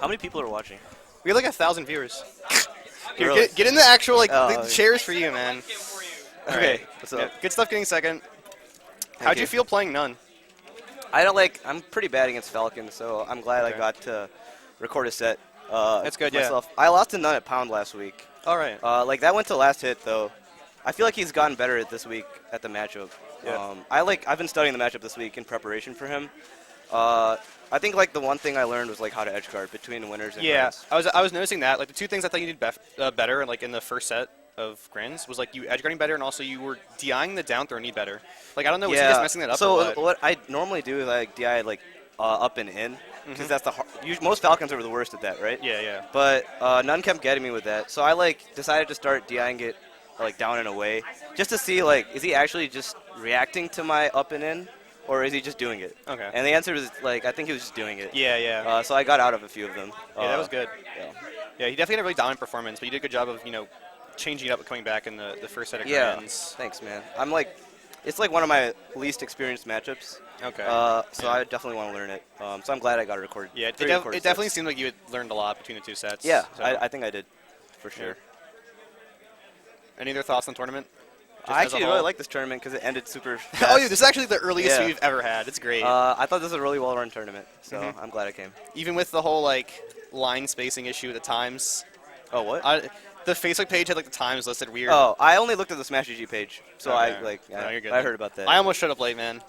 How many people are watching? We have like 1,000 viewers. Here, Really? get in the actual like Oh, the chairs for you, man. All Okay, right. what's up? Yeah, good stuff getting second. Thank How'd you you. feel playing None? I'm pretty bad against Falcon, so I'm glad I Okay. got to record a set. That's good, yeah. myself. I lost to None at Pound last week. All right. Like that went to last hit though. I feel like he's gotten better this week at the matchup. Yeah. I've been studying the matchup this week in preparation for him. I think like the one thing I learned was like how to edge guard between winners and Yeah, runs. I was noticing that. Like the two things I thought you did better, like in the first set of Grins, was like you edge guarding better, and also you were DIing the down throw knee better. Like I don't know, was he just messing that up? So or what? I normally do is like DI like up and in because that's the most Falcons are the worst at that, right? Yeah, yeah. But none kept getting me with that, so I like decided to start DIing it like down and away just to see like is he actually just reacting to my up and in or is he just doing it? Okay. And the answer is like I think he was just doing it. Yeah, yeah. So I got out of a few of them. Yeah, that was good. Yeah. Yeah, he definitely had a really dominant performance, but you did a good job of changing it up and coming back in the first set of Yeah. Grins. Thanks, man. It's like one of my least experienced matchups. Okay. So I definitely want to learn it. So I'm glad I got it recorded. Yeah, it three recorded definitely sets. seemed like you had learned a lot between the two sets. Yeah, So. I think I did, for sure. Any other thoughts on the tournament? Just I as a actually whole? really like this tournament because it ended super fast. Oh, dude, this is actually the earliest Yeah. we've ever had. It's great. I thought this was a really well-run tournament, so I'm glad I came. Even with the whole like line spacing issue at the times. Oh, what? The Facebook page had like the times listed weird. Oh, I only looked at the Smash GG page, so Okay. No, you're good I then. heard about that. I almost showed up late, man.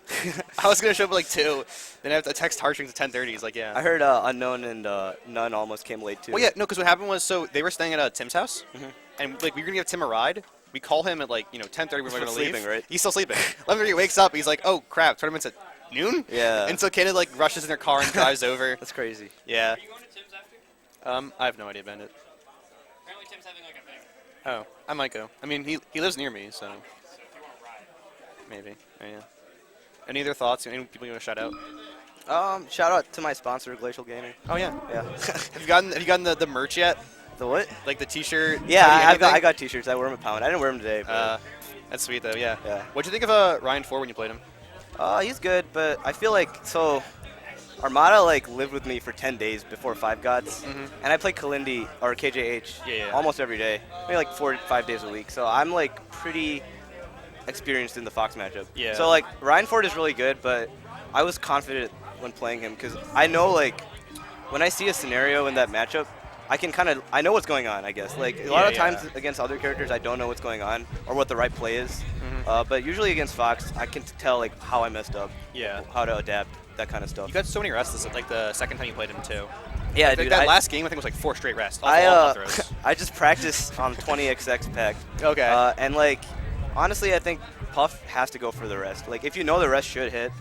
I was gonna show up at like 2. Then I have to text Heartstrings at 10:30. He's like, yeah. I heard Unknown and None almost came late too. Well, yeah, no, because what happened was, so they were staying at Tim's house, and like we were gonna give Tim a ride. We call him at like 10:30. We were He's gonna still leave. sleeping, right? He's still sleeping. 11:30 he wakes up. He's like, oh crap, tournament's at noon. Yeah. And so Kayla like rushes in her car and drives over. That's crazy. Yeah. Are you going to Tim's after? I have no idea, Bandit. Apparently Tim's having like a thing. Oh, I might go. I mean, he lives near me, so So if you want to ride. maybe. Oh, yeah. Any other thoughts? Any people you want to shout out? Shout out to my sponsor, Glacial Gaming. Oh yeah. Yeah. Have you gotten the merch yet? The what? Like the T-shirt? Yeah, hoodie, I anything? got T-shirts. I wear them at Pound. I didn't wear them today, but That's sweet though. Yeah. Yeah. What'd you think of Ryan 4 when you played him? he's good. But I feel like Armada like lived with me for 10 days before Five Gods, and I play Kalindi or KJH Yeah. almost every day, maybe like 4 to 5 days a week. So I'm like pretty experienced in the Fox matchup. Yeah. So like Ryan Ford is really good, but I was confident when playing him because I know like when I see a scenario in that matchup, I know what's going on. I guess like a lot of times against other characters, I don't know what's going on or what the right play is. But usually against Fox, I can tell like how I messed up, Yeah. how to adapt, that kind of stuff. You got so many rests like the second time you played him too. Yeah, Like, dude. that last game I think was like 4 straight rests. All I throws. I just practice on 20XX pack. Okay. And like honestly, I think Puff has to go for the rest. Like if you know the rest should hit,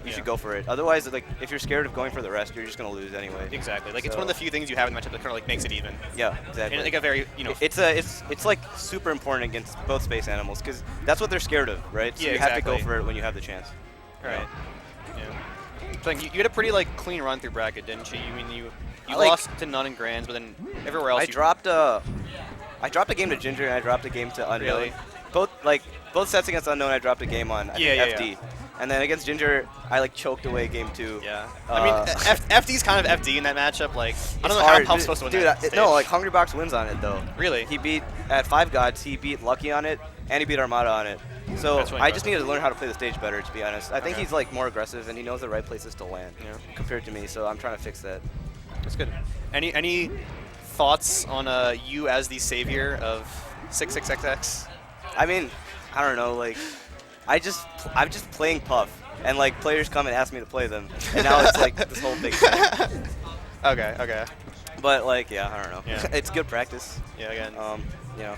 you should go for it. Otherwise, like if you're scared of going for the rest, you're just gonna lose anyway. Exactly. Like it's So- one of the few things you have in the matchup that kind of like makes it even. Yeah, exactly. And like a very It's like super important against both space animals because that's what they're scared of, right? So Yeah, you have to exactly. go for it when you have the chance. Right. Yeah. So like, you had a pretty like clean run through bracket, didn't you? You I, like- lost to None and Grands, but then everywhere else I dropped a game to Ginger and I dropped a game to Unknown. Really? Both sets against Unknown, I dropped a game on I think Yeah, FD. And then against Ginger, I like choked away game 2. Yeah. I mean, FD's kind of FD in that matchup. Like, I don't know hard. how I'm supposed to win Dude, that stage. no, like Hungry Box wins on it though. Really? He beat at Five Gods. He beat Lucky on it, and he beat Armada on it. So That's really I just impressive. needed to learn how to play the stage better, to be honest. I think Okay. he's like more aggressive and he knows the right places to land Yeah. compared to me. So I'm trying to fix that. That's good. Any thoughts on you as the savior of 66XX? I mean, I don't know. Like, I'm just playing Puff, and like players come and ask me to play them, and now it's like this whole big thing. Okay. But like, yeah, I don't know. Yeah. It's good practice. Yeah, again. You know.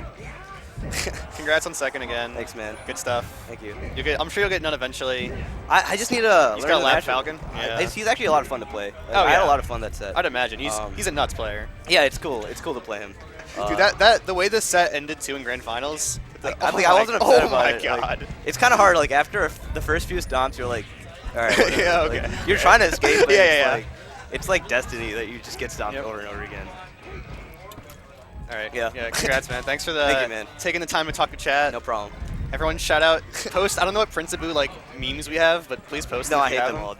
Congrats on second again. Thanks, man. Good stuff. Thank you. I'm sure you'll get None eventually. I just need to. He's learn got a the Lab matchup. Falcon? Yeah. He's actually a lot of fun to play. Like, Oh, I had yeah. a lot of fun that set. I'd imagine he's a nuts player. Yeah, it's cool. It's cool to play him. Dude, that the way this set ended too in grand finals. I wasn't upset about it. Oh my Like, god. it's kind of hard. Like after the first few stomps, you're like, all right. whatever. Yeah, Like, okay. you're trying to escape. But Yeah. It's like destiny that you just get stomped Yep. over and over again. All right. Yeah. Congrats, man. Thanks for Thank you, man. taking the time to talk to chat. No problem. Everyone, shout out, post. I don't know what Principal like memes we have, but please post. No, if I you hate have them all.